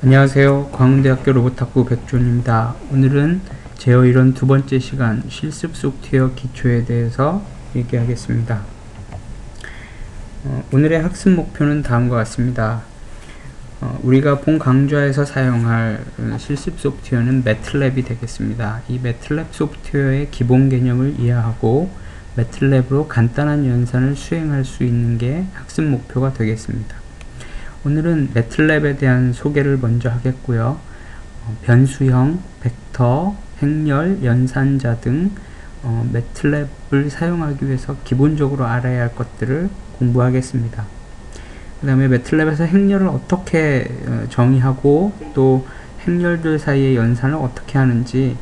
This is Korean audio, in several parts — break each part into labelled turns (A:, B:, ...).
A: 안녕하세요. 광운대학교 로봇학부 백준입니다. 오늘은 제어 이론 두 번째 시간 실습 소프트웨어 기초에 대해서 얘기하겠습니다. 오늘의 학습 목표는 다음과 같습니다. 우리가 본 강좌에서 사용할 실습 소프트웨어는 매틀랩이 되겠습니다. 이 매틀랩 소프트웨어의 기본 개념을 이해하고 매틀랩으로 간단한 연산을 수행할 수 있는 게 학습 목표가 되겠습니다. 오늘은 매틀랩에 대한 소개를 먼저 하겠고요. 변수형, 벡터, 행렬, 연산자 등 매틀랩을 사용하기 위해서 기본적으로 알아야 할 것들을 공부하겠습니다. 그 다음에 매틀랩에서 행렬을 어떻게 정의하고 또 행렬들 사이의 연산을 어떻게 하는지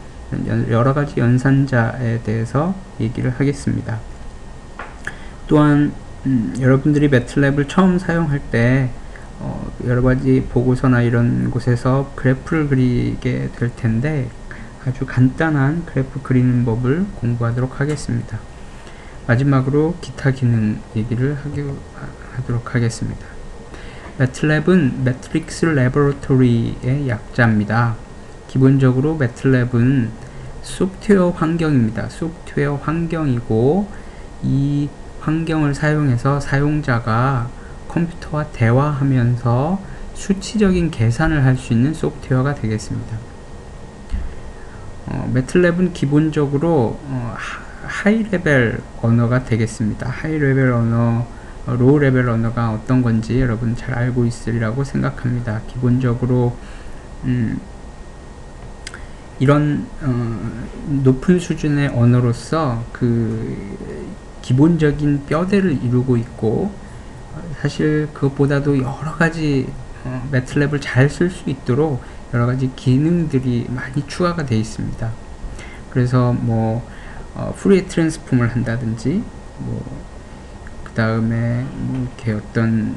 A: 여러가지 연산자에 대해서 얘기를 하겠습니다. 또한 여러분들이 매틀랩을 처음 사용할 때 여러가지 보고서나 이런 곳에서 그래프를 그리게 될 텐데 아주 간단한 그래프 그리는 법을 공부하도록 하겠습니다. 마지막으로 기타 기능 얘기를 하도록 하겠습니다. 매틀랩은 매트릭스 레버러토리의 약자입니다. 기본적으로 매틀랩은 소프트웨어 환경입니다. 소프트웨어 환경이고 이 환경을 사용해서 사용자가 컴퓨터와 대화하면서 수치적인 계산을 할 수 있는 소프트웨어가 되겠습니다. 매틀랩은 기본적으로 하이 레벨 언어가 되겠습니다. 하이 레벨 언어, 로우 레벨 언어가 어떤 건지 여러분 잘 알고 있으리라고 생각합니다. 기본적으로 이런 높은 수준의 언어로서 그 기본적인 뼈대를 이루고 있고 사실 그것보다도 여러가지 매틀랩을 잘 쓸 수 있도록 여러가지 기능들이 많이 추가가 되어 있습니다. 그래서 푸리에 트랜스폼을 한다든지 그 다음에 이렇게 어떤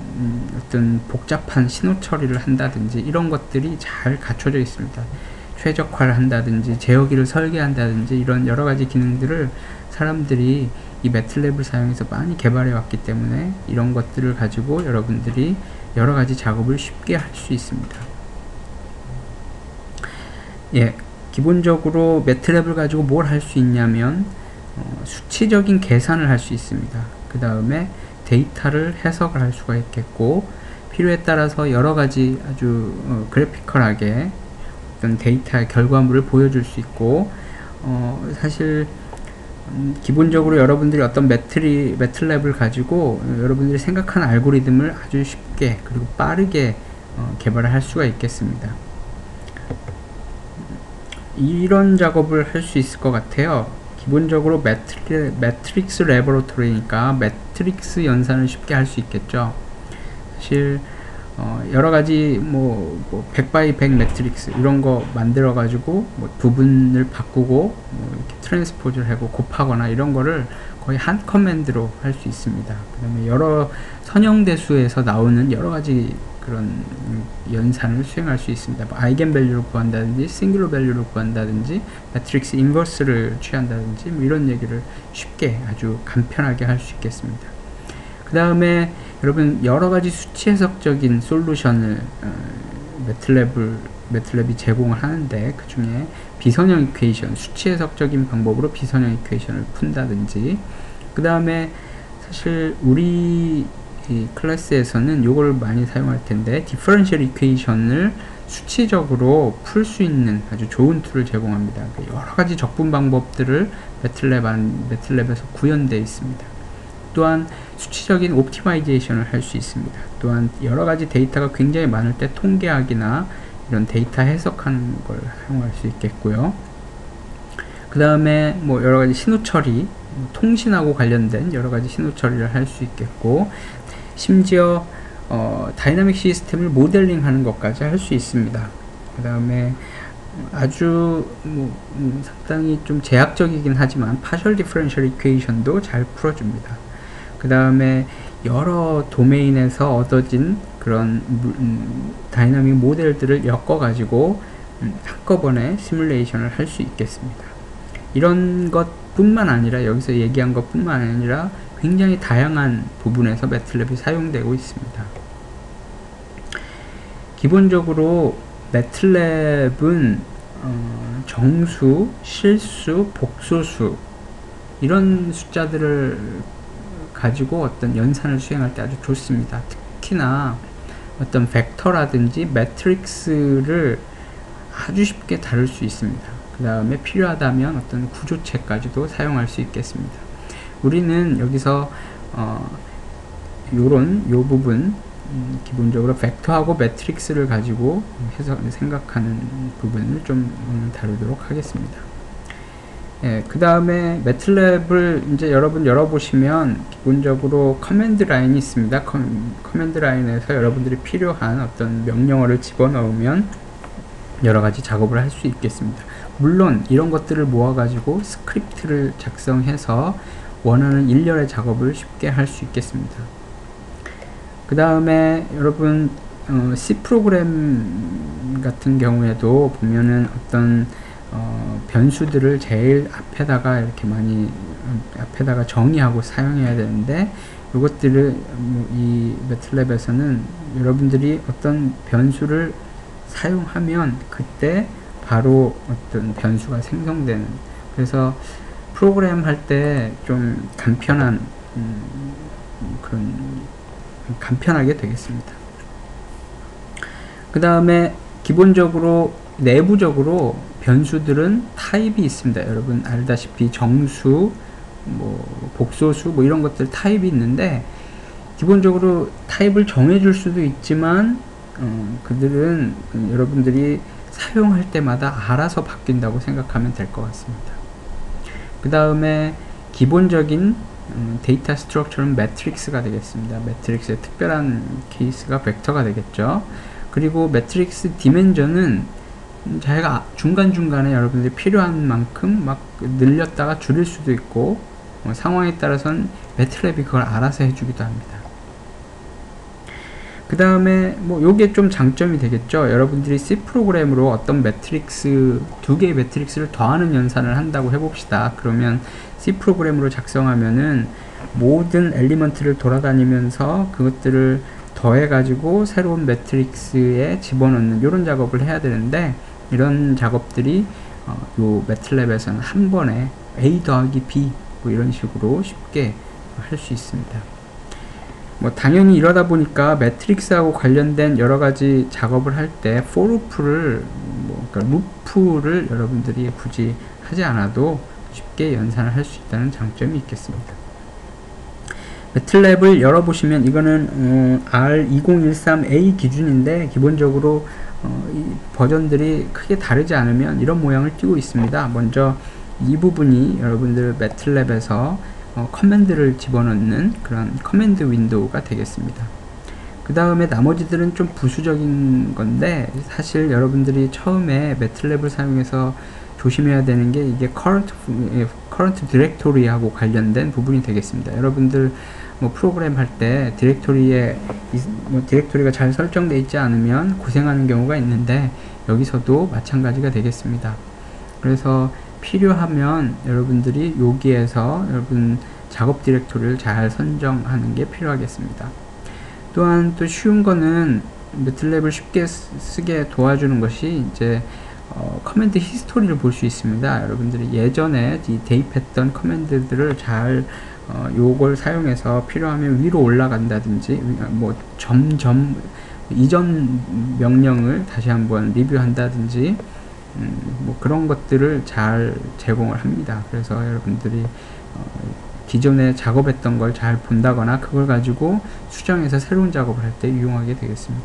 A: 복잡한 신호 처리를 한다든지 이런 것들이 잘 갖춰져 있습니다. 최적화를 한다든지 제어기를 설계한다든지 이런 여러가지 기능들을 사람들이 이 매틀랩을 사용해서 많이 개발해 왔기 때문에 이런 것들을 가지고 여러분들이 여러가지 작업을 쉽게 할 수 있습니다. 기본적으로 매틀랩을 가지고 뭘 할 수 있냐면 수치적인 계산을 할 수 있습니다. 그 다음에 데이터를 해석을 할 수가 있겠고 필요에 따라서 여러가지 아주 그래피컬하게 어떤 데이터의 결과물을 보여줄 수 있고 사실 기본적으로 여러분들이 어떤 매틀랩을 가지고 여러분들이 생각하는 알고리즘을 아주 쉽게 그리고 빠르게 개발을 할 수가 있겠습니다. 이런 작업을 할 수 있을 것 같아요. 기본적으로 매트릭스 레버러토리니까 매트릭스 연산을 쉽게 할 수 있겠죠. 사실 여러가지 100x100 매트릭스 이런 거 만들어 가지고 부분을 바꾸고 이렇게 트랜스포즈를 하고 곱하거나 이런 거를 거의 한 커맨드로 할 수 있습니다. 그 다음에 여러 선형대수에서 나오는 여러가지 그런 연산을 수행할 수 있습니다. 아이겐 밸류를 구한다든지 싱귤러 밸류를 구한다든지 매트릭스 인버스를 취한다든지 이런 얘기를 쉽게 아주 간편하게 할 수 있겠습니다. 그 다음에 여러분 여러가지 수치 해석적인 솔루션을 매틀랩이 제공을 하는데 그 중에 비선형 이퀘이션, 수치 해석적인 방법으로 비선형 이퀘이션을 푼다든지 그 다음에 사실 우리 이 클래스에서는 요걸 많이 사용할 텐데 디퍼런셜 이퀘이션을 수치적으로 풀 수 있는 아주 좋은 툴을 제공합니다. 여러가지 적분 방법들을 매틀랩에서 구현되어 있습니다. 또한 수치적인 옵티마이제이션을 할 수 있습니다. 또한 여러가지 데이터가 굉장히 많을 때 통계학이나 이런 데이터 해석하는 걸 사용할 수 있겠고요. 그 다음에 여러가지 신호 처리, 통신하고 관련된 여러가지 신호 처리를 할 수 있겠고 심지어 다이나믹 시스템을 모델링 하는 것까지 할 수 있습니다. 그 다음에 아주 상당히 좀 제약적이긴 하지만 파셜 디퍼런셜 이퀘이션도 잘 풀어줍니다. 그 다음에 여러 도메인에서 얻어진 그런 다이나믹 모델들을 엮어 가지고 한꺼번에 시뮬레이션을 할 수 있겠습니다. 이런 것 뿐만 아니라 여기서 얘기한 것 뿐만 아니라 굉장히 다양한 부분에서 매틀랩이 사용되고 있습니다. 기본적으로 매틀랩은 정수, 실수, 복소수 이런 숫자들을 가지고 어떤 연산을 수행할 때 아주 좋습니다. 특히나 어떤 벡터라든지 매트릭스를 아주 쉽게 다룰 수 있습니다. 그 다음에 필요하다면 어떤 구조체까지도 사용할 수 있겠습니다. 우리는 여기서 요 부분 기본적으로 벡터하고 매트릭스를 가지고 해서 생각하는 부분을 좀 다루도록 하겠습니다. 예, 그 다음에 매틀랩을 이제 여러분 열어보시면 기본적으로 커맨드 라인이 있습니다. 커맨드 라인에서 여러분들이 필요한 어떤 명령어를 집어넣으면 여러가지 작업을 할 수 있겠습니다. 물론 이런 것들을 모아가지고 스크립트를 작성해서 원하는 일렬의 작업을 쉽게 할 수 있겠습니다. 그 다음에 여러분 C 프로그램 같은 경우에도 보면은 어떤 변수들을 제일 앞에다가 이렇게 많이 앞에다가 정의하고 사용해야 되는데 이것들을 이 매틀랩에서는 여러분들이 어떤 변수를 사용하면 그때 바로 어떤 변수가 생성되는, 그래서 프로그램 할 때 좀 간편한 간편하게 되겠습니다. 그 다음에 기본적으로 내부적으로 변수들은 타입이 있습니다. 여러분 알다시피 정수, 복소수 이런 것들 타입이 있는데 기본적으로 타입을 정해줄 수도 있지만 그들은 여러분들이 사용할 때마다 알아서 바뀐다고 생각하면 될 것 같습니다. 그 다음에 기본적인 데이터 스트럭처는 매트릭스가 되겠습니다. 매트릭스의 특별한 케이스가 벡터가 되겠죠. 그리고 매트릭스 디멘전은 자기가 중간중간에 여러분들이 필요한 만큼 막 늘렸다가 줄일 수도 있고 상황에 따라서는 매틀랩이 그걸 알아서 해주기도 합니다. 그 다음에 요게 좀 장점이 되겠죠. 여러분들이 C 프로그램으로 어떤 매트릭스, 두 개의 매트릭스를 더하는 연산을 한다고 해봅시다. 그러면 C 프로그램으로 작성하면은 모든 엘리먼트를 돌아다니면서 그것들을 더해 가지고 새로운 매트릭스에 집어넣는 이런 작업을 해야 되는데, 이런 작업들이 요 매틀랩에서는 한 번에 A 더하기 B 이런 식으로 쉽게 할 수 있습니다. 당연히 이러다 보니까 매트릭스하고 관련된 여러가지 작업을 할 때 for loop를 그러니까 루프를 여러분들이 굳이 하지 않아도 쉽게 연산을 할 수 있다는 장점이 있겠습니다. 매틀랩을 열어보시면 이거는 R2013A 기준인데 기본적으로 이 버전들이 크게 다르지 않으면 이런 모양을 띄고 있습니다. 먼저 이 부분이 여러분들 매틀랩에서 커맨드를 집어넣는 그런 커맨드 윈도우가 되겠습니다. 그 다음에 나머지들은 좀 부수적인 건데, 사실 여러분들이 처음에 매틀랩을 사용해서 조심해야 되는 게 이게 current directory하고 관련된 부분이 되겠습니다. 여러분들 프로그램 할 때 디렉토리가 잘 설정되어 있지 않으면 고생하는 경우가 있는데, 여기서도 마찬가지가 되겠습니다. 그래서 필요하면 여러분들이 여기에서 여러분 작업 디렉토리를 잘 선정하는 게 필요하겠습니다. 또한 또 쉬운 거는 매틀랩을 쉽게 쓰게 도와주는 것이 이제 커맨드 히스토리를 볼 수 있습니다. 여러분들이 예전에 대입했던 커맨드들을 잘 요걸 사용해서 필요하면 위로 올라간다든지 점점 이전 명령을 다시 한번 리뷰한다든지 그런 것들을 잘 제공을 합니다. 그래서 여러분들이 기존에 작업했던 걸 잘 본다거나 그걸 가지고 수정해서 새로운 작업을 할 때 이용하게 되겠습니다.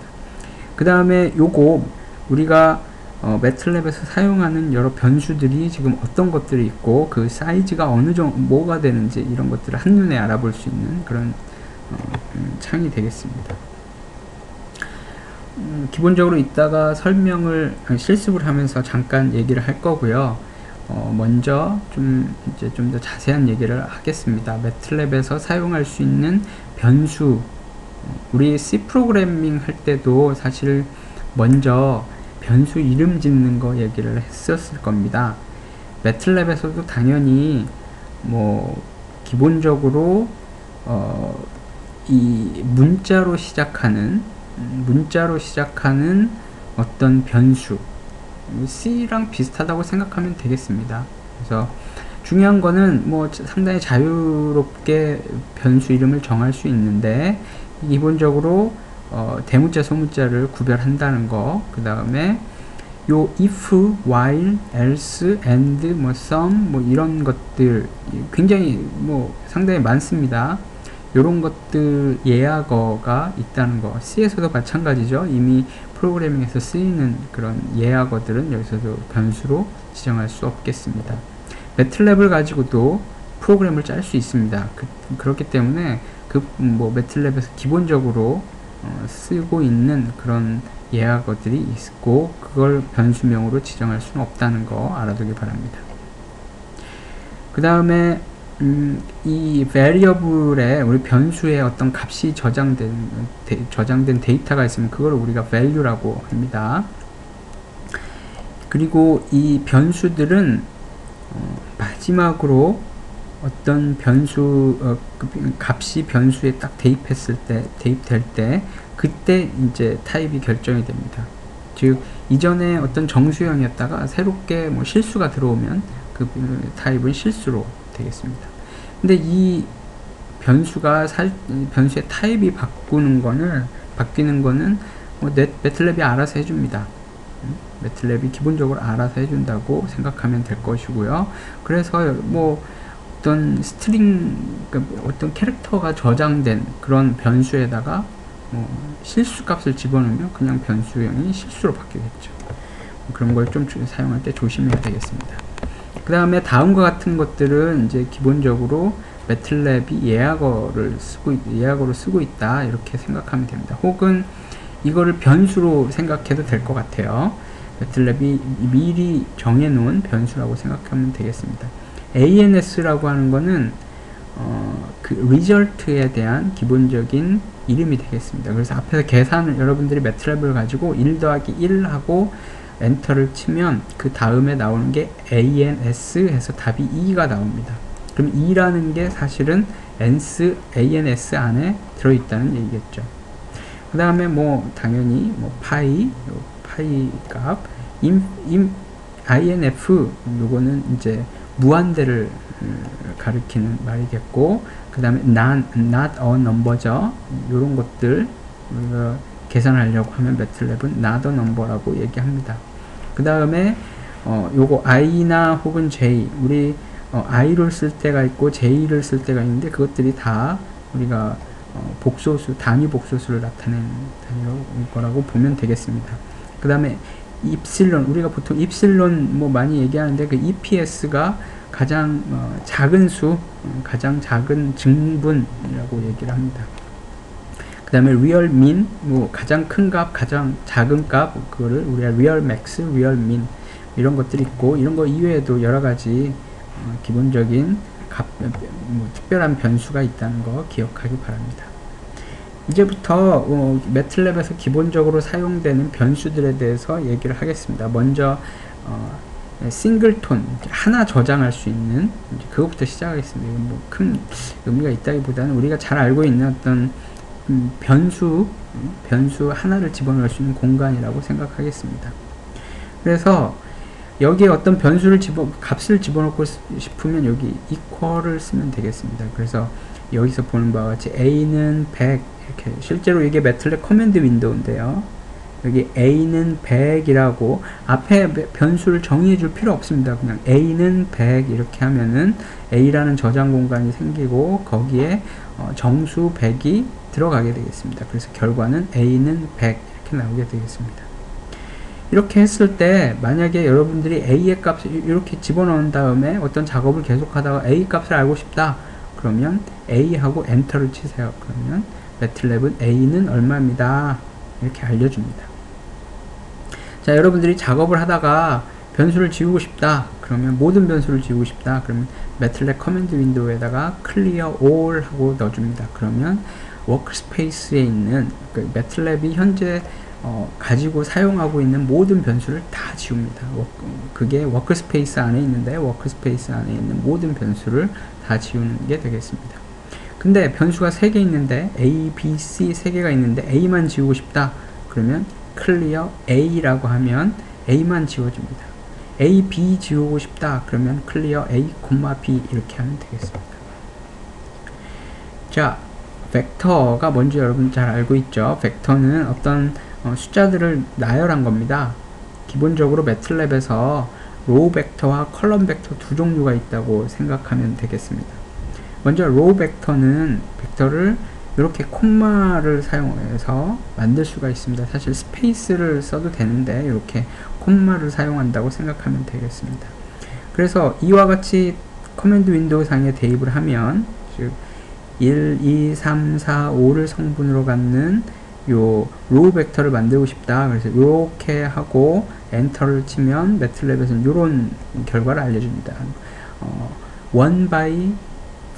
A: 그 다음에 요거 우리가 매틀랩에서 사용하는 여러 변수들이 지금 어떤 것들이 있고 그 사이즈가 어느 정도 뭐가 되는지 이런 것들을 한눈에 알아볼 수 있는 그런 창이 되겠습니다. 기본적으로 이따가 설명을 실습을 하면서 잠깐 얘기를 할 거고요. 먼저 좀 더 자세한 얘기를 하겠습니다. 매틀랩에서 사용할 수 있는 변수, 우리 C 프로그래밍 할 때도 사실 먼저 변수 이름 짓는 거 얘기를 했었을 겁니다. 매틀랩에서도 당연히 기본적으로 이 문자로 시작하는 어떤 변수, C랑 비슷하다고 생각하면 되겠습니다. 그래서 중요한 거는 뭐 상당히 자유롭게 변수 이름을 정할 수 있는데, 기본적으로 대문자 소문자를 구별한다는 거, 그 다음에 요 if, while, else, and, 뭐 some, 뭐 이런 것들 굉장히 뭐 상당히 많습니다. 요런 것들 예약어가 있다는 거. C에서도 마찬가지죠. 이미 프로그래밍에서 쓰이는 그런 예약어들은 여기서도 변수로 지정할 수 없겠습니다. 매틀랩을 가지고도 프로그램을 짤 수 있습니다. 그렇기 때문에 뭐 매틀랩에서 기본적으로 쓰고 있는 그런 예약어들이 있고, 그걸 변수명으로 지정할 수는 없다는 거 알아두기 바랍니다. 그 다음에 이 variable에 우리 변수에 어떤 값이 저장된 데이터가 있으면 그걸 우리가 value라고 합니다. 그리고 이 변수들은 마지막으로 어떤 변수 값이 변수에 딱 대입될 때 그때 이제 타입이 결정이 됩니다. 즉 이전에 어떤 정수형이었다가 새롭게 뭐 실수가 들어오면 그 타입은 실수로 되겠습니다. 근데 이 변수의 타입이 바뀌는 거는 뭐 매틀랩이 알아서 해줍니다. 매틀랩이 기본적으로 알아서 해준다고 생각하면 될 것이고요. 그래서 뭐 어떤 어떤 캐릭터가 저장된 그런 변수에다가 뭐 실수 값을 집어넣으면 그냥 변수형이 실수로 바뀌겠죠. 그런 걸 좀 사용할 때 조심해야 되겠습니다. 그 다음에 다음과 같은 것들은 이제 기본적으로 매틀랩이 예약어로 쓰고 있다, 이렇게 생각하면 됩니다. 혹은 이거를 변수로 생각해도 될 것 같아요. 매틀랩이 미리 정해놓은 변수라고 생각하면 되겠습니다. ANS라고 하는 거는 그 result에 대한 기본적인 이름이 되겠습니다. 그래서 앞에서 계산을, 여러분들이 매틀랩을 가지고 1 더하기 1 하고 엔터를 치면 그 다음에 나오는 게 ANS 해서 답이 2가 나옵니다. 그럼 2라는 게 사실은 ANS 안에 들어있다는 얘기겠죠. 그 다음에 뭐 당연히 뭐 파이 값, INF, 요거는 이제 무한대를 가리키는 말이겠고, 그 다음에 not a number죠. 요런 것들 우리가 계산하려고 하면 매틀랩은 not a number라고 얘기합니다. 그 다음에 요거 i나 혹은 j, 우리 i를 쓸 때가 있고 j를 쓸 때가 있는데, 그것들이 다 우리가 복소수, 단위 복소수를 나타내는 거라고 보면 되겠습니다. 그 다음에 입실론, 우리가 보통 입실론 뭐 많이 얘기하는데, 그 EPS가 가장 작은 수, 가장 작은 증분이라고 얘기를 합니다. 그 다음에 real mean, 뭐 가장 큰 값, 가장 작은 값, 그거를 우리가 real max, real mean 이런 것들이 있고, 이런 거 이외에도 여러 가지 기본적인 특별한 변수가 있다는 거 기억하기 바랍니다. 이제부터 매틀랩에서 기본적으로 사용되는 변수들에 대해서 얘기를 하겠습니다. 먼저 싱글톤, 하나 저장할 수 있는, 그것부터 시작하겠습니다. 이건 뭐 큰 의미가 있다기보다는 우리가 잘 알고 있는 어떤 변수 하나를 집어넣을 수 있는 공간이라고 생각하겠습니다. 그래서 여기에 어떤 값을 집어넣고 싶으면 여기 equal을 쓰면 되겠습니다. 그래서 여기서 보는 바와 같이 a는 100, 이렇게, 실제로 이게 매틀랩 커맨드 윈도우인데요. 여기 a는 100이라고 앞에 변수를 정의해 줄 필요 없습니다. 그냥 a는 100 이렇게 하면은 a라는 저장 공간이 생기고 거기에 정수 100이 들어가게 되겠습니다. 그래서 결과는 a는 100 이렇게 나오게 되겠습니다. 이렇게 했을 때 만약에 여러분들이 a의 값을 이렇게 집어넣은 다음에 어떤 작업을 계속 하다가 a 값을 알고 싶다, 그러면 a 하고 엔터를 치세요. 그러면 매틀랩은 a는 얼마입니다, 이렇게 알려줍니다. 자, 여러분들이 작업을 하다가 변수를 지우고 싶다, 그러면 모든 변수를 지우고 싶다, 그러면 매틀랩 커맨드 윈도우에다가 clear all 하고 넣어줍니다. 그러면 워크스페이스에 있는 매틀랩이 현재 가지고 사용하고 있는 모든 변수를 다 지웁니다. 그게 워크스페이스 안에 있는데, 워크스페이스 안에 있는 모든 변수를 다 지우는 게 되겠습니다. 근데 변수가 3개 있는데 A, B, C 3개가 있는데 A만 지우고 싶다, 그러면 clear a라고 하면 a만 지워줍니다. a, b 지우고 싶다 그러면 clear a, b 이렇게 하면 되겠습니다. 자, 벡터가 뭔지 여러분 잘 알고 있죠? 벡터는 어떤 숫자들을 나열한 겁니다. 기본적으로 매틀랩에서 로우 벡터와 컬럼 벡터 두 종류가 있다고 생각하면 되겠습니다. 먼저 로우 벡터는 벡터를 이렇게 콤마를 사용해서 만들 수가 있습니다. 사실 스페이스를 써도 되는데 이렇게 콤마를 사용한다고 생각하면 되겠습니다. 그래서 이와 같이 커맨드 윈도우 상에 대입을 하면 즉 1, 2, 3, 4, 5를 성분으로 갖는 요 로우 벡터를 만들고 싶다. 그래서 이렇게 하고 엔터를 치면 매틀랩에서는 이런 결과를 알려줍니다. 1 by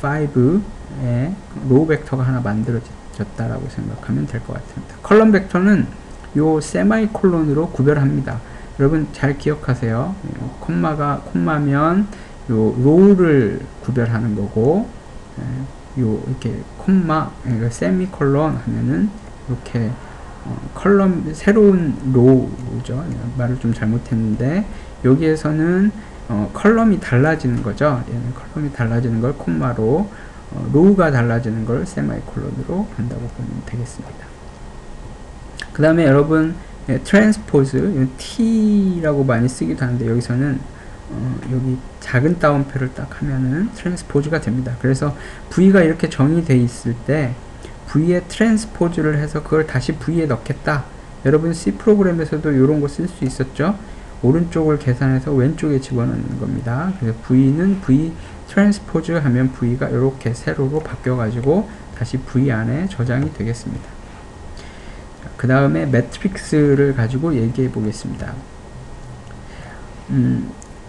A: 5의 로우 벡터가 하나 만들어졌다라고 생각하면 될 것 같습니다. 컬럼 벡터는 요 세마이콜론으로 구별합니다. 여러분 잘 기억하세요. 콤마면 요 로우를 구별하는 거고, 요 이렇게 콤마, 세미콜론 하면은 이렇게 컬럼 새로운 로우죠. 말을 좀 잘못했는데 여기에서는 컬럼이 달라지는 거죠. 얘는 컬럼이 달라지는 걸 콤마로, 로우가 달라지는 걸 세마이콜론으로 한다고 보면 되겠습니다. 그 다음에 여러분 트랜스포즈, T라고 많이 쓰기도 하는데 여기서는 여기 작은 따옴표를 딱 하면은 트랜스포즈가 됩니다. 그래서 V가 이렇게 정의되어 있을 때 V에 트랜스포즈를 해서 그걸 다시 V에 넣겠다. 여러분 C 프로그램에서도 이런 거 쓸 수 있었죠. 오른쪽을 계산해서 왼쪽에 집어넣는 겁니다. 그래서 V는 V 트랜스포즈 하면 V가 이렇게 세로로 바뀌어 가지고 다시 V 안에 저장이 되겠습니다. 그 다음에 매트릭스를 가지고 얘기해 보겠습니다.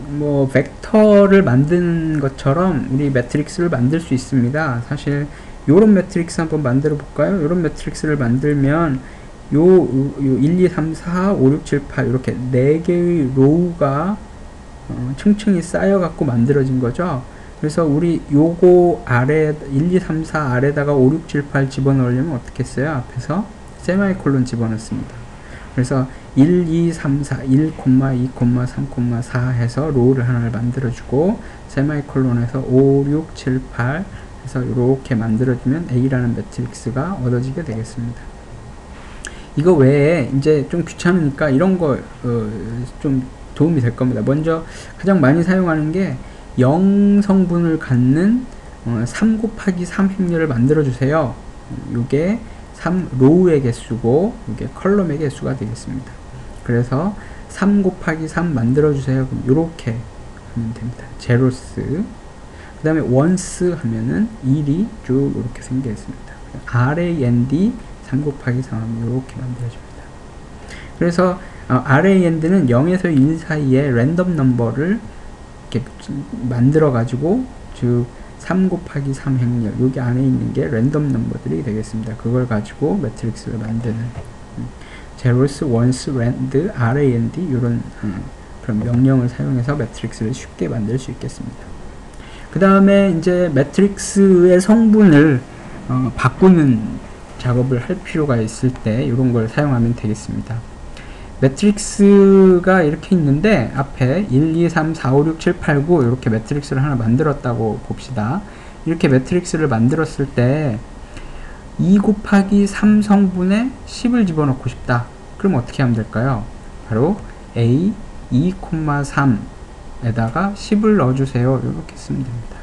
A: 뭐 벡터를 만드는 것처럼 우리 매트릭스를 만들 수 있습니다. 사실 요런 매트릭스 한번 만들어 볼까요? 요런 매트릭스를 만들면 요 1, 2, 3, 4, 5, 6, 7, 8 이렇게 4개의 로우가 층층이 쌓여 갖고 만들어진 거죠. 그래서 우리 요거 아래 1, 2, 3, 4 아래다가 5, 6, 7, 8 집어넣으려면 어떻게 했어요? 앞에서 세마이콜론 집어넣습니다. 그래서 1, 2, 3, 4, 1, 2, 3, 4 해서 로우를 하나를 만들어주고 세마이콜론에서 5, 6, 7, 8 해서 이렇게 만들어주면 A라는 매트릭스가 얻어지게 되겠습니다. 이거 외에 이제 좀 귀찮으니까 이런 거 좀 도움이 될 겁니다. 먼저 가장 많이 사용하는 게 0 성분을 갖는 3 곱하기 3 행렬을 만들어 주세요. 요게 3 로우의 개수고 이게 컬럼의 개수가 되겠습니다. 그래서 3 곱하기 3 만들어 주세요. 그럼 요렇게 하면 됩니다. 제로스. 그 다음에 원스 하면은 1이 쭉 이렇게 생기겠습니다. RAND 3 곱하기 3 하면 이렇게 만들어집니다. 그래서 RAND는 0에서 1 사이에 랜덤 넘버를 이렇게 만들어 가지고 즉 3 곱하기 3 행렬 여기 안에 있는 게 랜덤 넘버들이 되겠습니다. 그걸 가지고 매트릭스를 만드는 제로스, 원스, 랜드, RAND 이런 그런 명령을 사용해서 매트릭스를 쉽게 만들 수 있겠습니다. 그 다음에 이제 매트릭스의 성분을 바꾸는 작업을 할 필요가 있을 때 이런 걸 사용하면 되겠습니다. 매트릭스가 이렇게 있는데 앞에 1, 2, 3, 4, 5, 6, 7, 8, 9 이렇게 매트릭스를 하나 만들었다고 봅시다. 이렇게 매트릭스를 만들었을 때 2 곱하기 3 성분에 10을 집어넣고 싶다. 그럼 어떻게 하면 될까요? 바로 A 2,3에다가 10을 넣어주세요. 이렇게 쓰면 됩니다.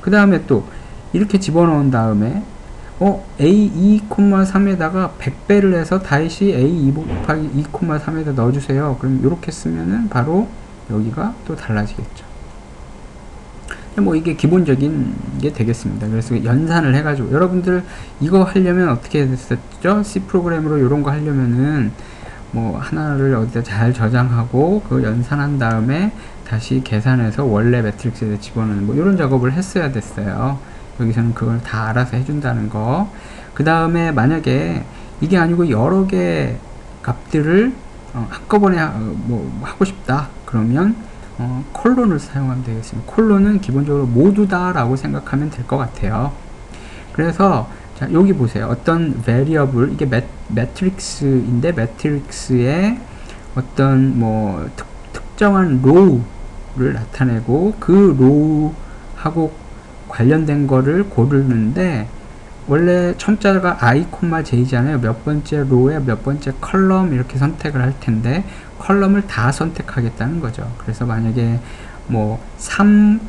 A: 그 다음에 또 이렇게 집어넣은 다음에 A 2,3에다가 100배를 해서 다시 A 2 곱하기 2,3에다 넣어주세요. 그럼 이렇게 쓰면은 바로 여기가 또 달라지겠죠. 뭐 이게 기본적인 게 되겠습니다. 그래서 연산을 해가지고 여러분들 이거 하려면 어떻게 됐었죠? C 프로그램으로 이런 거 하려면은 뭐 하나를 어디다 잘 저장하고 그 연산한 다음에 다시 계산해서 원래 매트릭스에 집어넣는 뭐 이런 작업을 했어야 됐어요. 여기서는 그걸 다 알아서 해준다는 거. 그 다음에 만약에 이게 아니고 여러 개 값들을 한꺼번에 뭐 하고 싶다 그러면 콜론을 사용하면 되겠습니다. 콜론은 기본적으로 모두다 라고 생각하면 될 것 같아요. 그래서 자 여기 보세요. 어떤 variable 이게 매트릭스인데 매트릭스의 어떤 뭐 특정한 로우를 나타내고 그 로우하고 관련된 거를 고르는데, 원래 첨자가 i, j잖아요. 몇 번째 로에 몇 번째 컬럼 이렇게 선택을 할 텐데 컬럼을 다 선택하겠다는 거죠. 그래서 만약에 뭐 3,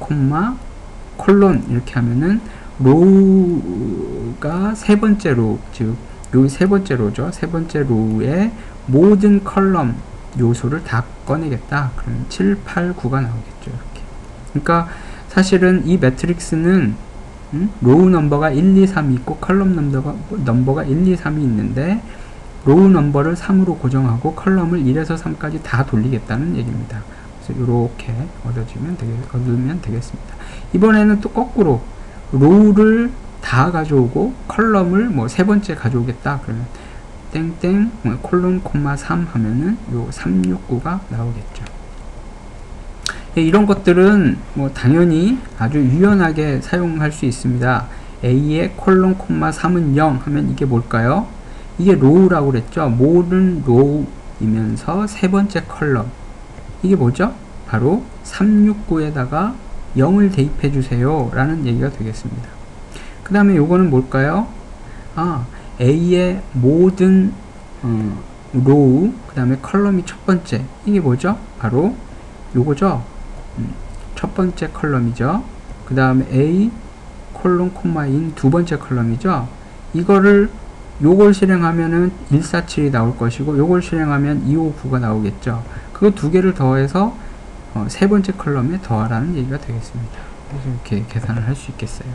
A: 콜론 이렇게 하면은 로우가 세 번째 로, 즉 여기 세 번째 로죠. 세 번째 로우의 모든 컬럼 요소를 다 꺼내겠다. 그러면 7, 8, 9가 나오겠죠. 이렇게. 그러니까 사실은 이 매트릭스는 로우 넘버가 1, 2, 3이 있고 컬럼 넘버가 1, 2, 3이 있는데 로우 넘버를 3으로 고정하고 컬럼을 1에서 3까지 다 돌리겠다는 얘기입니다. 그래서 이렇게 얻으면 되겠습니다. 이번에는 또 거꾸로 로우를 다 가져오고 컬럼을 뭐 세 번째 가져오겠다. 그러면 땡땡 콜론 콤마 3 하면은 요 369가 나오겠죠. 이런 것들은 뭐 당연히 아주 유연하게 사용할 수 있습니다. A의 콜론 콤마 3은 0 하면 이게 뭘까요? 이게 로우라고 그랬죠. 모든 로우이면서 세 번째 컬럼, 이게 뭐죠? 바로 369에다가 0을 대입해 주세요 라는 얘기가 되겠습니다. 그 다음에 요거는 뭘까요? A의 모든 로우, 그 다음에 컬럼이 첫 번째, 이게 뭐죠? 바로 요거죠. 첫 번째 컬럼이죠. 그 다음에 A 콜론 콤마인 두 번째 컬럼이죠. 요걸 실행하면은 147이 나올 것이고, 요걸 실행하면 259가 나오겠죠. 그거 두 개를 더해서 세 번째 컬럼에 더하라는 얘기가 되겠습니다. 그래서 이렇게 계산을 할 수 있겠어요.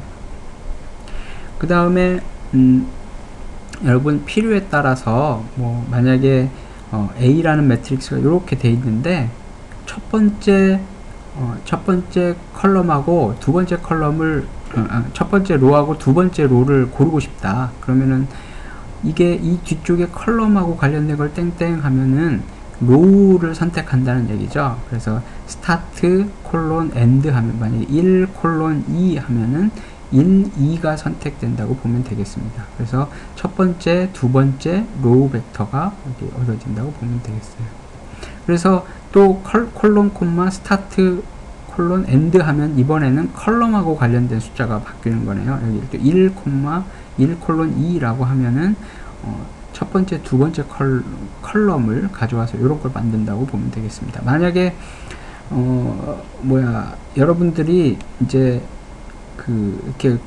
A: 그 다음에 여러분 필요에 따라서 뭐 만약에 A라는 매트릭스가 이렇게 돼 있는데 첫 번째 컬럼하고 두 번째 컬럼을 첫 번째 로하고 두 번째 로를 고르고 싶다. 그러면은 이게 이 뒤쪽에 컬럼하고 관련된 걸 땡땡 하면은 로우를 선택한다는 얘기죠. 그래서 스타트 콜론 엔드 하면 만약에 1 콜론 2 하면은 1, 2가 선택된다고 보면 되겠습니다. 그래서 첫 번째, 두 번째 로우 벡터가 이렇게 얻어진다고 보면 되겠어요. 그래서 또 콜론 콤마 스타트 콜론 엔드 하면 이번에는 컬럼하고 관련된 숫자가 바뀌는 거네요. 여기 이렇게 1 콜론 2라고 하면은 첫 번째, 두 번째 컬럼을 가져와서 이런 걸 만든다고 보면 되겠습니다. 만약에 여러분들이 이제 이렇게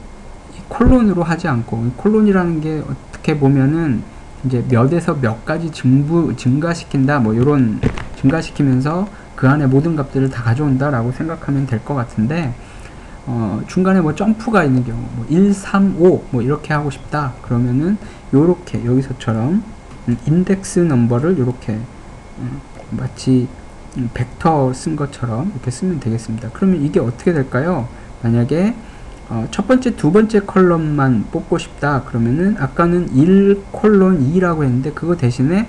A: 콜론으로 하지 않고, 콜론이라는 게 어떻게 보면은 이제 몇에서 몇 가지 증가시킨다, 뭐 요런 증가시키면서 그 안에 모든 값들을 다 가져온다라고 생각하면 될 것 같은데, 중간에 뭐 점프가 있는 경우, 뭐 1, 3, 5, 뭐 이렇게 하고 싶다. 그러면은 요렇게 여기서처럼 인덱스 넘버를 요렇게 마치 벡터 쓴 것처럼 이렇게 쓰면 되겠습니다. 그러면 이게 어떻게 될까요? 만약에 첫 번째, 두 번째 컬럼만 뽑고 싶다. 그러면은 아까는 1 콜론 2라고 했는데 그거 대신에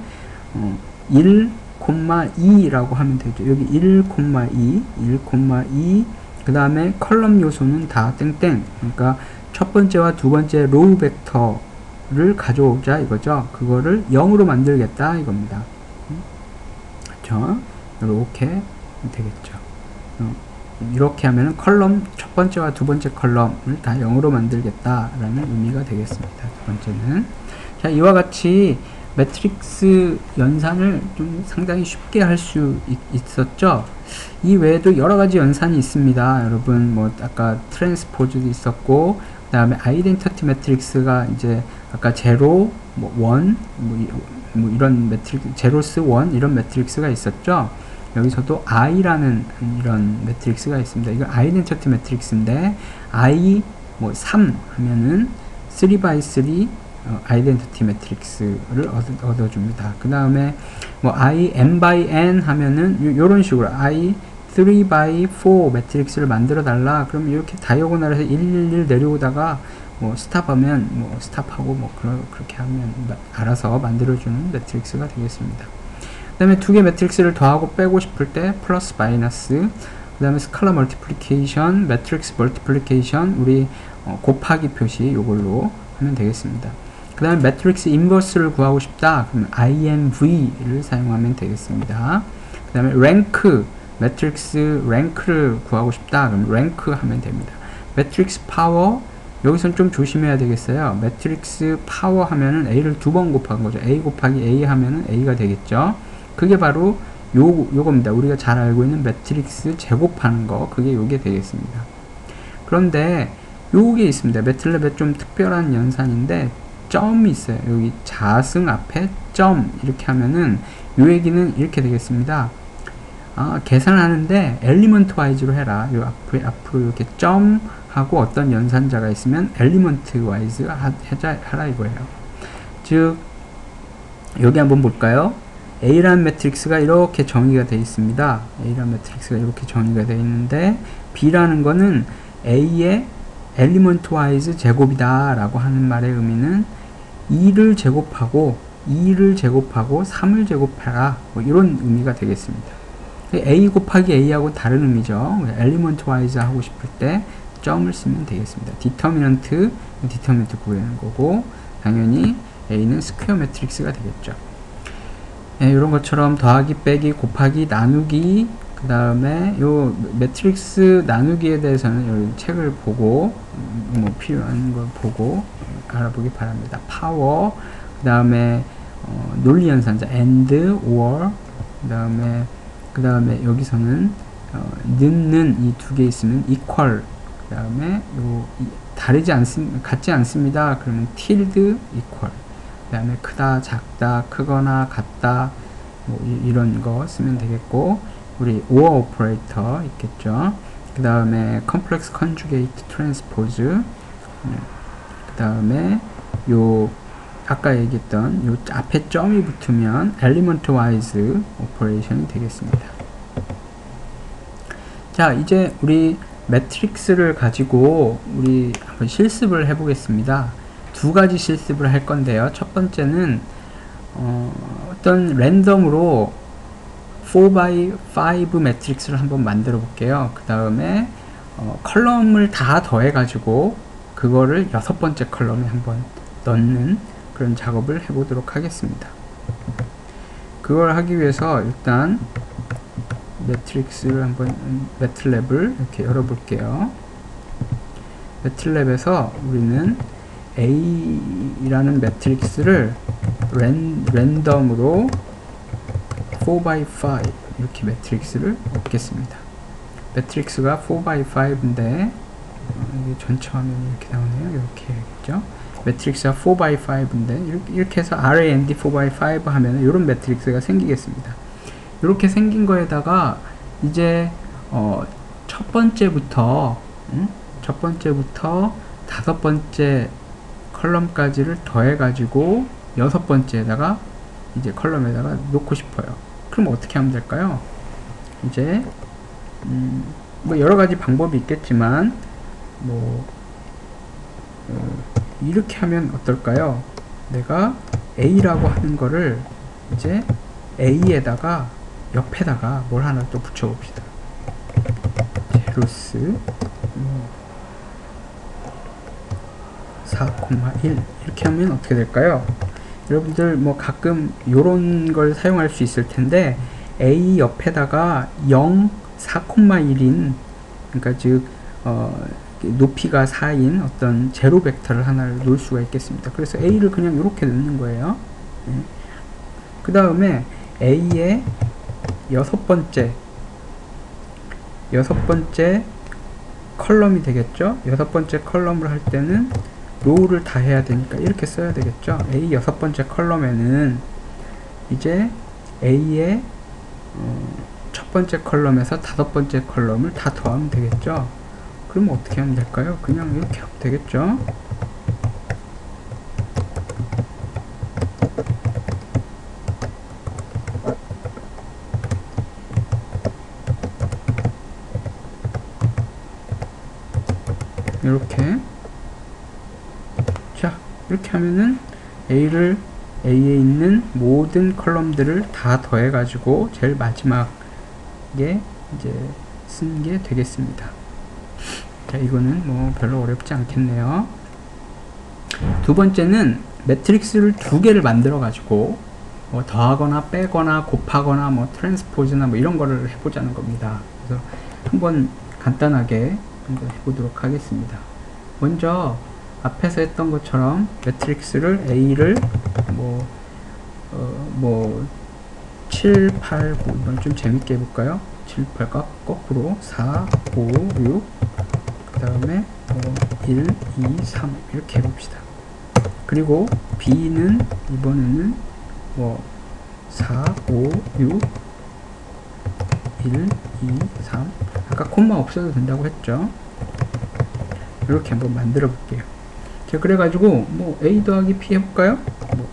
A: 1, 2라고 하면 되죠. 여기 1, 2, 그 다음에 컬럼 요소는 다 땡땡. 그러니까 첫 번째와 두 번째 로우 벡터를 가져오자 이거죠. 그거를 0으로 만들겠다 이겁니다. 그렇죠? 이렇게 되겠죠. 이렇게 하면은 첫 번째와 두 번째 컬럼을 다 0으로 만들겠다라는 의미가 되겠습니다. 두 번째는. 자, 이와 같이 매트릭스 연산을 좀 상당히 쉽게 할 수 있었죠. 이 외에도 여러 가지 연산이 있습니다. 여러분, 뭐, 아까 트랜스포즈도 있었고, 그 다음에 아이덴티티 매트릭스가 이제 아까 제로, 뭐, 원, 뭐 이런 매트릭스, 제로스 원, 이런 매트릭스가 있었죠. 여기서도 i라는 이런 매트릭스가 있습니다. 이거 아이덴티티 매트릭스인데, i, 뭐, 3 하면은 3x3 아이덴티티 매트릭스를 얻어줍니다. 그 다음에 뭐 i n by n 하면은 요런 식으로 i 3 by 4 매트릭스를 만들어 달라. 그럼 이렇게 다이어고널에서 111 내려오다가 뭐 스탑하면 뭐 스탑하고 뭐 그렇게 하면 알아서 만들어주는 매트릭스가 되겠습니다. 그 다음에 두 개 매트릭스를 더하고 빼고 싶을 때 플러스 마이너스, 그 다음에 스칼라 멀티플리케이션, 매트릭스 멀티플리케이션, 우리 곱하기 표시 요걸로 하면 되겠습니다. 그 그 다음에 매트릭스 인버스를 구하고 싶다. 그러면 IMV를 사용하면 되겠습니다. 그 다음에 랭크, 매트릭스 랭크를 구하고 싶다. 그럼 랭크 하면 됩니다. 매트릭스 파워, 여기선 좀 조심해야 되겠어요. 매트릭스 파워 하면은 A를 두 번 곱한 거죠. A 곱하기 A 하면은 A가 되겠죠. 그게 바로 요겁니다. 우리가 잘 알고 있는 매트릭스 제곱하는 거, 그게 요게 되겠습니다. 그런데 요게 있습니다. 매틀랩에 좀 특별한 연산인데 점이 있어요. 여기 자승 앞에 점 이렇게 하면은 요 얘기는 이렇게 되겠습니다. 계산하는데 엘리먼트 와이즈로 해라. 요 앞으로 이렇게 점하고 어떤 연산자가 있으면 엘리먼트 와이즈 하라 이거예요. 즉 여기 한번 볼까요? A라는 매트릭스가 이렇게 정의가 되어 있습니다. A라는 매트릭스가 이렇게 정의가 되어 있는데 B라는 거는 A의 엘리먼트 와이즈 제곱이다 라고 하는 말의 의미는 2를 제곱하고 2를 제곱하고 3을 제곱해라, 뭐 이런 의미가 되겠습니다. A 곱하기 A하고 다른 의미죠. 엘리먼트 와이즈 하고 싶을 때 점을 쓰면 되겠습니다. 디터미넌트 구하는 거고, 당연히 A는 스퀘어 매트릭스가 되겠죠. 이런 것처럼 더하기, 빼기, 곱하기, 나누기, 그 다음에 요 매트릭스 나누기에 대해서는 이 책을 보고 뭐 필요한 걸 보고 알아보기 바랍니다. 파워, 그 다음에 논리 연산자 and, or, 그 다음에 여기서는 는 이 두 개 있으면 equal, 그 다음에 같지 않습니다. 그러면 tilde equal, 그 다음에 크다, 작다, 크거나 같다, 뭐 이런 거 쓰면 되겠고, 우리 or 오퍼레이터 있겠죠. 그 다음에 complex conjugate transpose, 그 다음에 요 아까 얘기했던 요 앞에 점이 붙으면 element wise operation이 되겠습니다. 자, 이제 우리 매트릭스를 가지고 우리 한번 실습을 해 보겠습니다. 두 가지 실습을 할 건데요. 첫 번째는 어떤 랜덤으로 4x5 매트릭스를 한번 만들어 볼게요. 그 다음에 컬럼을 다 더해 가지고 그거를 6번째 컬럼에 한번 넣는 그런 작업을 해 보도록 하겠습니다. 그걸 하기 위해서 일단 매트릭스를 한번, 매틀랩을 이렇게 열어 볼게요. 매틀랩에서 우리는 A라는 매트릭스를 랜덤으로 4x5 이렇게 매트릭스를 얻겠습니다. 매트릭스가 4x5인데 이게 전체 화면이 이렇게 나오네요. 이렇게 해야겠죠. 매트릭스가 4x5인데 이렇게 해서 RAND 4x5 하면 이런 매트릭스가 생기겠습니다. 이렇게 생긴 거에다가 이제 첫 번째부터 다섯 번째 컬럼까지를 더해 가지고 6번째에다가 이제 컬럼에다가 놓고 싶어요. 그럼 어떻게 하면 될까요? 이제 뭐 여러 가지 방법이 있겠지만 뭐 이렇게 하면 어떨까요? 내가 A라고 하는 거를 이제 A에다가 옆에다가 뭘 하나 또 붙여봅시다. 제로스 4,1 이렇게 하면 어떻게 될까요? 여러분들 뭐 가끔 요런 걸 사용할 수 있을 텐데 A 옆에다가 0, 4,1인, 그러니까 즉 높이가 4인 어떤 제로 벡터를 하나를 놓을 수가 있겠습니다. 그래서 A를 그냥 이렇게 넣는 거예요. 그 다음에 A의 여섯 번째 컬럼이 되겠죠. 여섯 번째 컬럼을 할 때는 로우를 다 해야 되니까 이렇게 써야 되겠죠. A 여섯 번째 컬럼에는 이제 A의 첫 번째 컬럼에서 다섯 번째 컬럼을 다 더하면 되겠죠. 그럼 어떻게 하면 될까요? 그냥 이렇게 하면 되겠죠. 이렇게. 자, 이렇게 하면은 A에 있는 모든 컬럼들을 다 더해 가지고 제일 마지막에 이제 쓴 게 되겠습니다. 자, 이거는 뭐 별로 어렵지 않겠네요. 두 번째는 매트릭스를 두 개를 만들어 가지고 뭐 더하거나 빼거나 곱하거나 뭐 트랜스포즈나 뭐 이런 거를 해보자는 겁니다. 그래서 한번 간단하게 한번 해보도록 하겠습니다. 먼저 앞에서 했던 것처럼 매트릭스를 A를 뭐 7, 8, 9 이건 좀 재밌게 해볼까요? 7, 8 거꾸로 4, 5, 6 그 다음에 1, 2, 3 이렇게 해봅시다. 그리고 B는 이번에는 4, 5, 6 1, 2, 3 아까 콤마 없어도 된다고 했죠. 이렇게 한번 만들어 볼게요. 자, 그래가지고 A 더하기 B 해볼까요?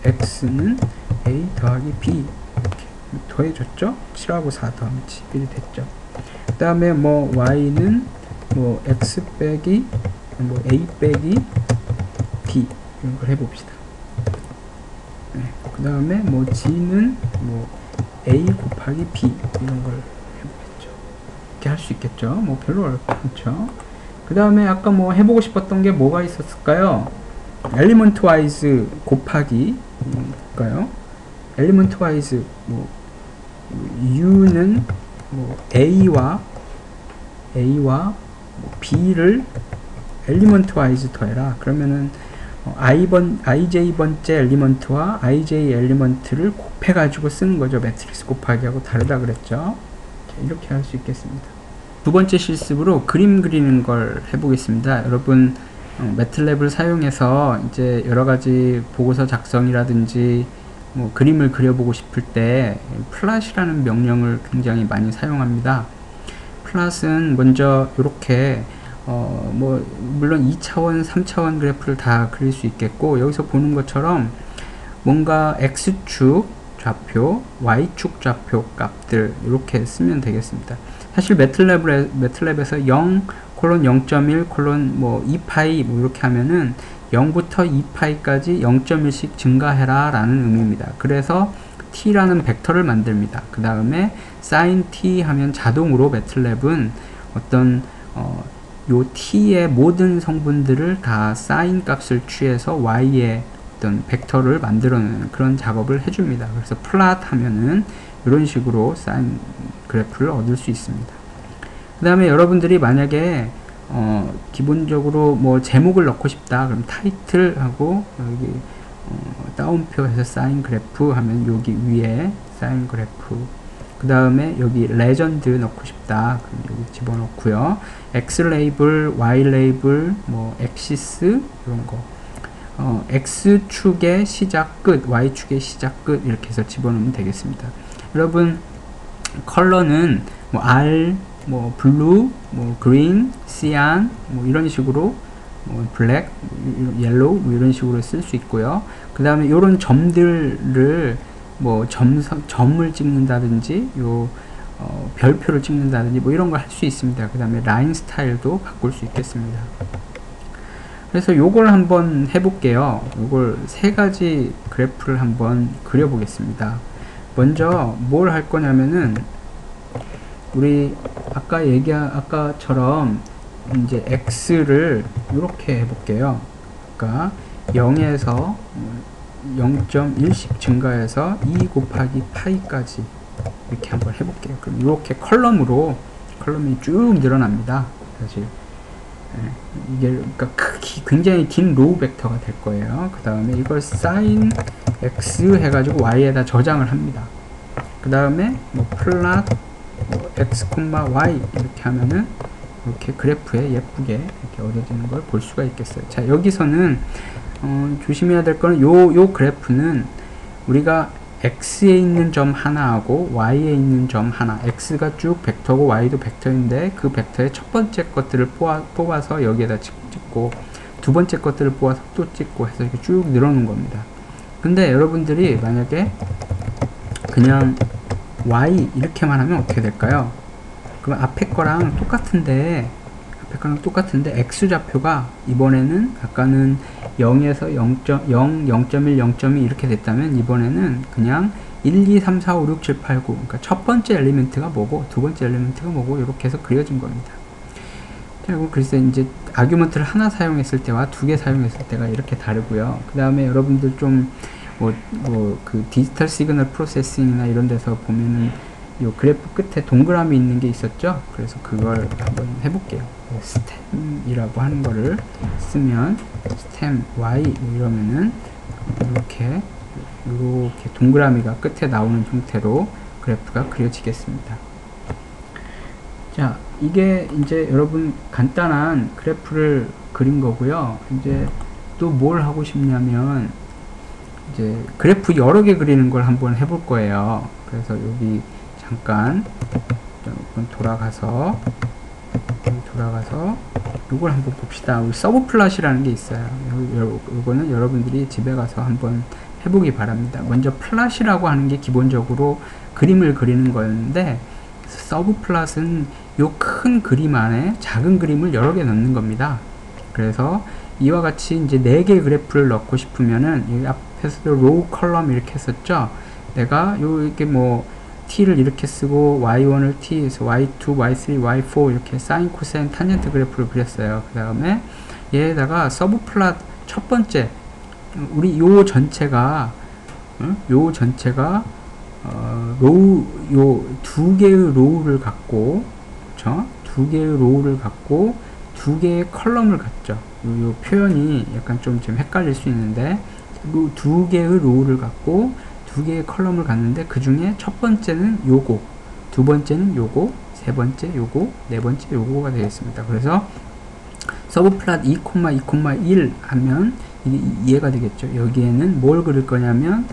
A: X는 A 더하기 B 이렇게 더해줬죠. 7하고 4 더하면 11이 됐죠. 그 다음에 Y는 X 빼기 A 빼기 B 이런 걸 해봅시다. 네. 그 다음에 G는 A 곱하기 B 이런 걸 해보겠죠. 이렇게 할 수 있겠죠. 별로 어렵지 않죠. 그 다음에 아까 해보고 싶었던 게 뭐가 있었을까요? 엘리먼트 와이즈 곱하기 볼까요? 엘리먼트 와이즈 U는 A와 B를 엘리먼트 와이즈 더해라. 그러면은 ij번째 엘리먼트와 ij 엘리먼트를 곱해가지고 쓰는 거죠. 매트릭스 곱하기하고 다르다 그랬죠. 자, 이렇게 할 수 있겠습니다. 두 번째 실습으로 그림 그리는 걸 해보겠습니다. 여러분 매틀랩을 사용해서 이제 여러가지 보고서 작성이라든지 그림을 그려보고 싶을 때 플랫이라는 명령을 굉장히 많이 사용합니다. 플랫은 먼저 이렇게 물론 2차원, 3차원 그래프를 다 그릴 수 있겠고, 여기서 보는 것처럼 뭔가 X축 좌표, Y축 좌표 값들 이렇게 쓰면 되겠습니다. 사실 매틀랩에서 0, 0.1, 2파이 이렇게 하면은 0부터 2파이까지 0.1씩 증가해라 라는 의미입니다. 그래서 t라는 벡터를 만듭니다. 그 다음에 sin t 하면 자동으로 매틀랩은 어떤 요 t의 모든 성분들을 다 sin 값을 취해서 y의 어떤 벡터를 만들어내는 그런 작업을 해줍니다. 그래서 플롯 하면은 이런 식으로 sin 그래프를 얻을 수 있습니다. 그 다음에 여러분들이 만약에 기본적으로 제목을 넣고 싶다 그럼 타이틀 하고 여기 따옴표 해서 사인 그래프 하면 여기 위에 사인 그래프, 그 다음에 여기 레전드 넣고 싶다 그럼 여기 집어넣고요. X 레이블, Y 레이블, 엑시스 이런 거, X축의 시작 끝, Y축의 시작 끝 이렇게 해서 집어넣으면 되겠습니다. 여러분 컬러는 R, 블루, 그린, 시안 이런 식으로 블랙, 옐로우 이런 식으로 쓸 수 있고요. 그 다음에 이런 점들을 점을 찍는다든지 별표를 찍는다든지 이런 걸 할 수 있습니다. 그 다음에 라인 스타일도 바꿀 수 있겠습니다. 그래서 요걸 한번 해볼게요. 요걸 세 가지 그래프를 한번 그려보겠습니다. 먼저 뭘 할 거냐면은 우리 아까처럼 이제 x를 이렇게 해볼게요. 그러니까 0에서 0.1씩 증가해서 2 곱하기 파이까지 이렇게 한번 해볼게요. 그럼 이렇게 컬럼이 쭉 늘어납니다. 사실 이게 그러니까 굉장히 긴 로우 벡터가 될 거예요. 그 다음에 이걸 sin x 해가지고 y에다 저장을 합니다. 그 다음에 플롯 x, y 이렇게 하면은 이렇게 그래프에 예쁘게 이렇게 얻어지는 걸 볼 수가 있겠어요. 자, 여기서는 조심해야 될 거는 요 그래프는 우리가 x에 있는 점 하나하고 y에 있는 점 하나, x가 쭉 벡터고 y도 벡터인데 그 벡터의 첫 번째 것들을 뽑아서 여기에다 찍고 두 번째 것들을 뽑아서 또 찍고 해서 이렇게 쭉 늘어놓은 겁니다. 근데 여러분들이 만약에 그냥 y 이렇게만 하면 어떻게 될까요? 그럼 앞에 거랑 똑같은데 x좌표가 이번에는 아까는 0에서 0.1, 0.2 이렇게 됐다면 이번에는 그냥 1, 2, 3, 4, 5, 6, 7, 8, 9 그러니까 첫 번째 엘리멘트가 뭐고 두 번째 엘리멘트가 뭐고 이렇게 해서 그려진 겁니다. 그리고 글쎄 이제 아규먼트를 하나 사용했을 때와 두 개 사용했을 때가 이렇게 다르고요. 그 다음에 여러분들 좀 그 디지털 시그널 프로세싱이나 이런 데서 보면은 요 그래프 끝에 동그라미 있는 게 있었죠. 그래서 그걸 한번 해볼게요. 스템이라고 하는 거를 쓰면 스템 y 이러면은 이렇게 동그라미가 끝에 나오는 형태로 그래프가 그려지겠습니다. 자, 이게 이제 여러분 간단한 그래프를 그린 거고요. 이제 또 뭘 하고 싶냐면 이제 그래프 여러 개 그리는 걸 한번 해볼 거예요. 그래서 여기 잠깐 돌아가서 이걸 한번 봅시다. 서브 플롯이라는 게 있어요. 이거는 여러분들이 집에 가서 한번 해보기 바랍니다. 먼저 플롯이라고 하는 게 기본적으로 그림을 그리는 거였는데, 서브 플롯은 요 큰 그림 안에 작은 그림을 여러 개 넣는 겁니다. 그래서 이와 같이 이제 4개 그래프를 넣고 싶으면은 여기 앞에서도 로우 컬럼 이렇게 했었죠. 내가 이렇게 뭐 t를 이렇게 쓰고 y1을 t에서 y2, y3, y4 이렇게 사인, 코사인, 탄젠트 그래프를 그렸어요. 그 다음에 얘에다가 서브 플롯 첫 번째 우리 요 전체가 로우 요 두 개의 로우를 갖고, 그쵸? 두 개의 로우를 갖고 두 개의 컬럼을 갖죠. 요 표현이 약간 좀 지금 헷갈릴 수 있는데, 두 개의 로우를 갖고 두 개의 컬럼을 갖는데 그 중에 첫 번째는 요거, 두 번째는 요거, 세 번째 요거, 네 번째 요거가 되겠습니다. 그래서 서브 플롯 2, 2,1 하면 이게 이해가 되겠죠. 여기에는 뭘 그릴 거냐면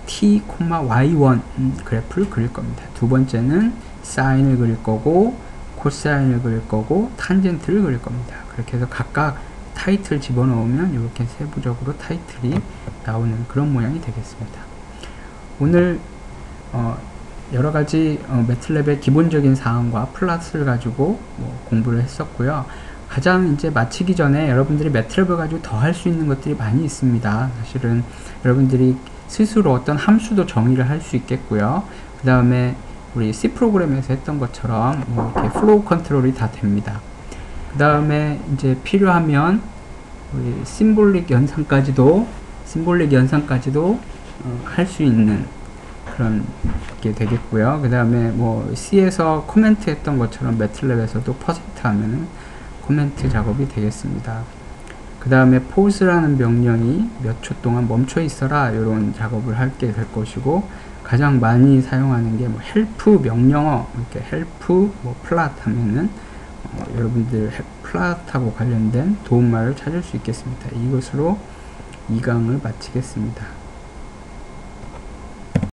A: t, y1 그래프를 그릴 겁니다. 두 번째는 사인을 그릴 거고, 코사인을 그릴 거고, 탄젠트를 그릴 겁니다. 그렇게 해서 각각 타이틀 집어넣으면 이렇게 세부적으로 타이틀이 나오는 그런 모양이 되겠습니다. 오늘 여러가지 매틀랩의 기본적인 사항과 플롯을 가지고 공부를 했었고요. 가장 이제 마치기 전에 여러분들이 매트랩을 가지고 더 할 수 있는 것들이 많이 있습니다. 사실은 여러분들이 스스로 어떤 함수도 정의를 할 수 있겠고요. 그 다음에 우리 C 프로그램에서 했던 것처럼 이렇게 플로우 컨트롤이 다 됩니다. 그 다음에 이제 필요하면 우리 심볼릭 연산까지도 할 수 있는 그런 게 되겠고요. 그 다음에 뭐 C에서 코멘트 했던 것처럼 매틀랩에서도 퍼센트 하면은 코멘트 작업이 되겠습니다. 그 다음에 pause라는 명령이 몇 초 동안 멈춰 있어라, 이런 작업을 하게 될 것이고, 가장 많이 사용하는 게 뭐 help 명령어, 이렇게 help 뭐 plot 하면은 여러분들 플롯하고 관련된 도움말을 찾을 수 있겠습니다. 이것으로 2강을 마치겠습니다.